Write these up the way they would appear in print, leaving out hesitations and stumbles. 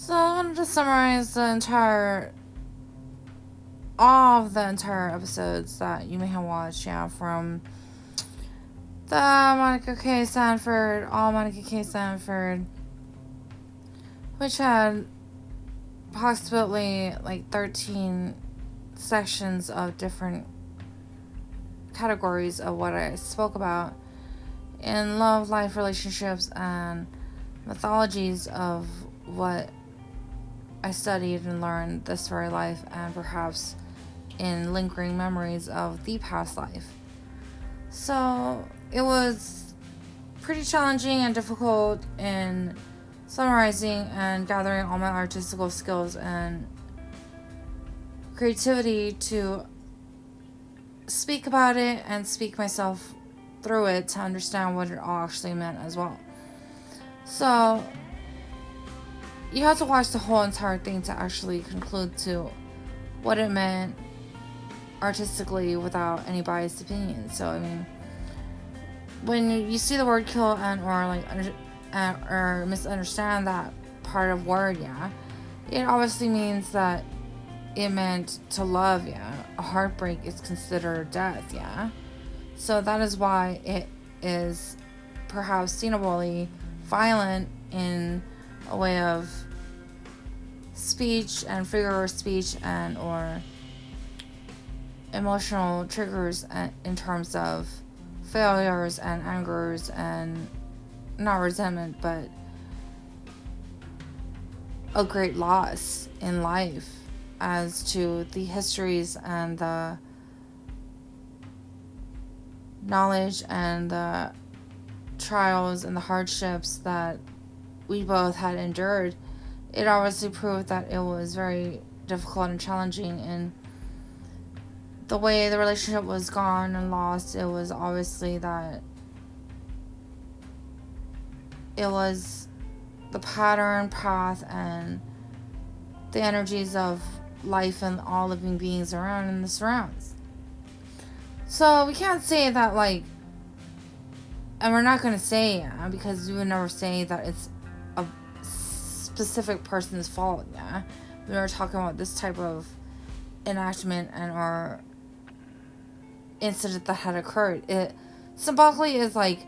So I'm gonna just summarize all of the entire episodes that you may have watched, from the Monica K Sanford, all Monica K Sanford, which had approximately like 13 sections of different categories of what I spoke about in love, life, relationships, and mythologies of what I studied and learned this very life, and perhaps in lingering memories of the past life. So it was pretty challenging and difficult in summarizing and gathering all my artistical skills and creativity to speak about it and speak myself through it to understand what it all actually meant as well. So you have to watch the whole entire thing to actually conclude to what it meant artistically without any biased opinion. So I mean, when you see the word kill and or misunderstand that part of word, it obviously means that it meant to love, a heartbreak is considered death, so that is why it is perhaps sceneably violent in a way of speech and figure of speech and or emotional triggers in terms of failures and angers and not resentment, but a great loss in life as to the histories and the knowledge and the trials and the hardships that we both had endured. It obviously proved that it was very difficult and challenging, and the way the relationship was gone and lost, it was obviously that it was the pattern, path, and the energies of life and all living beings around and the surrounds. So we can't say that, and we're not going to say, because we would never say that it's a specific person's fault, We were talking about this type of enactment and or incident that had occurred. It symbolically is like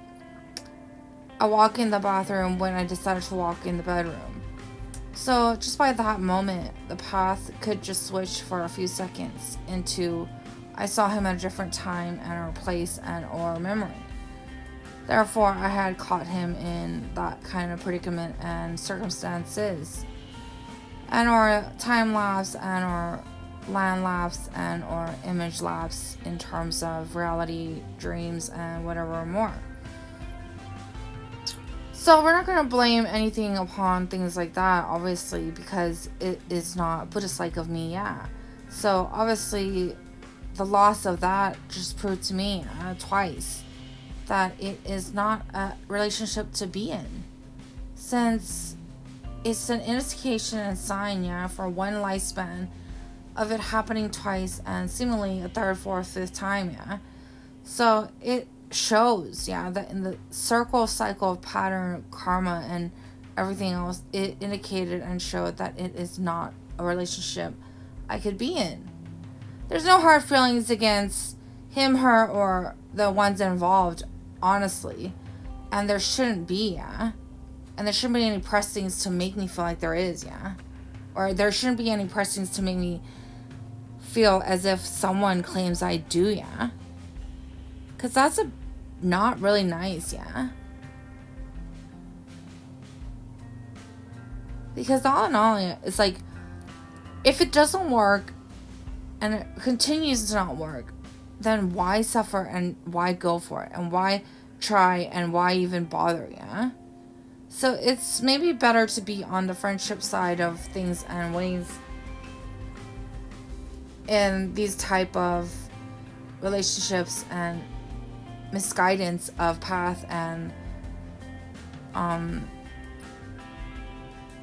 I walk in the bathroom when I decided to walk in the bedroom. So just by that moment, the path could just switch for a few seconds into I saw him at a different time and or place and or memory. Therefore, I had caught him in that kind of predicament and circumstances, and or time lapse and or land lapse and or image lapse in terms of reality, dreams, and whatever more. So we're not going to blame anything upon things like that, obviously, because it is not Buddhist-like of me, So obviously, the loss of that just proved to me twice that it is not a relationship to be in, since it's an indication and sign, for one lifespan of it happening twice and seemingly a third, fourth, fifth time, So it shows, that in the cycle of pattern, karma, and everything else, it indicated and showed that it is not a relationship I could be in. There's no hard feelings against him, her, or the ones involved, honestly. And there shouldn't be, And there shouldn't be any pressings to make me feel like there is, Or there shouldn't be any pressings to make me feel as if someone claims I do, Because that's not really nice, Because all in all, it's like, if it doesn't work and it continues to not work, then why suffer and why go for it and why try and why even bother, So it's maybe better to be on the friendship side of things and ways in these type of relationships and misguidance of path and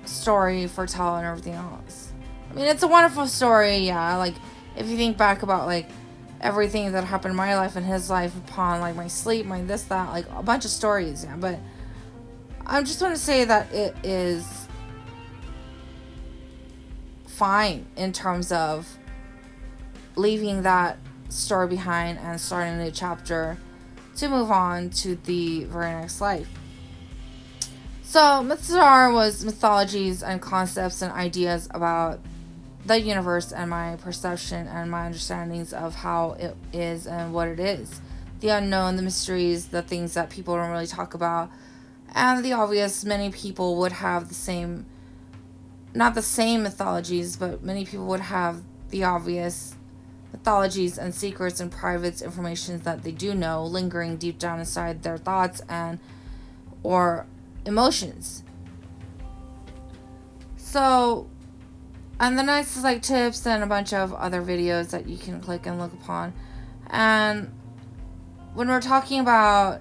story foretell and everything else. I mean, it's a wonderful story, if you think back about everything that happened in my life and his life upon my sleep, my this, that, a bunch of stories, but I just want to say that it is fine in terms of leaving that story behind and starting a new chapter to move on to the very next life. So Mythstar was mythologies and concepts and ideas about the universe and my perception and my understandings of how it is and what it is. The unknown, the mysteries, the things that people don't really talk about, and the obvious. Many people would have the same, not the same mythologies, but many people would have the obvious mythologies and secrets and private information that they do know lingering deep down inside their thoughts and or emotions. So, and the next is like tips and a bunch of other videos that you can click and look upon. And when we're talking about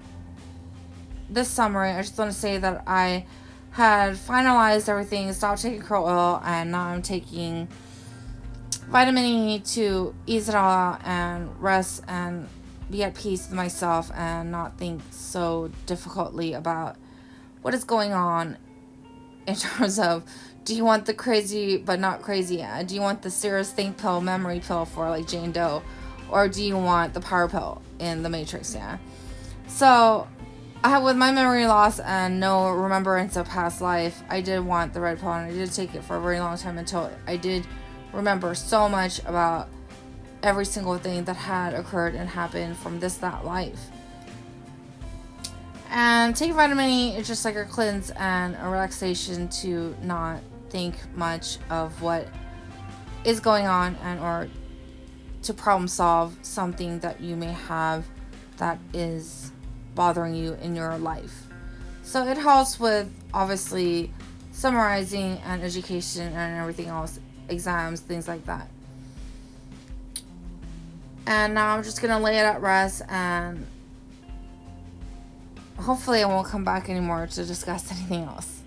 this summary, I just want to say that I had finalized everything, stopped taking krill oil, and now I'm taking vitamin E to ease it all out and rest and be at peace with myself and not think so difficultly about what is going on in terms of, do you want the crazy but not crazy? Do you want the serious think pill, memory pill for like Jane Doe? Or do you want the power pill in the Matrix? Yeah. So with my memory loss and no remembrance of past life, I did want the red pill, and I did take it for a very long time until I did remember so much about every single thing that had occurred and happened from that life. And taking vitamin E is just like a cleanse and a relaxation to not think much of what is going on and or to problem solve something that you may have that is bothering you in your life. So it helps with obviously summarizing and education and everything else, exams, things like that. And now I'm just gonna lay it at rest, and hopefully I won't come back anymore to discuss anything else.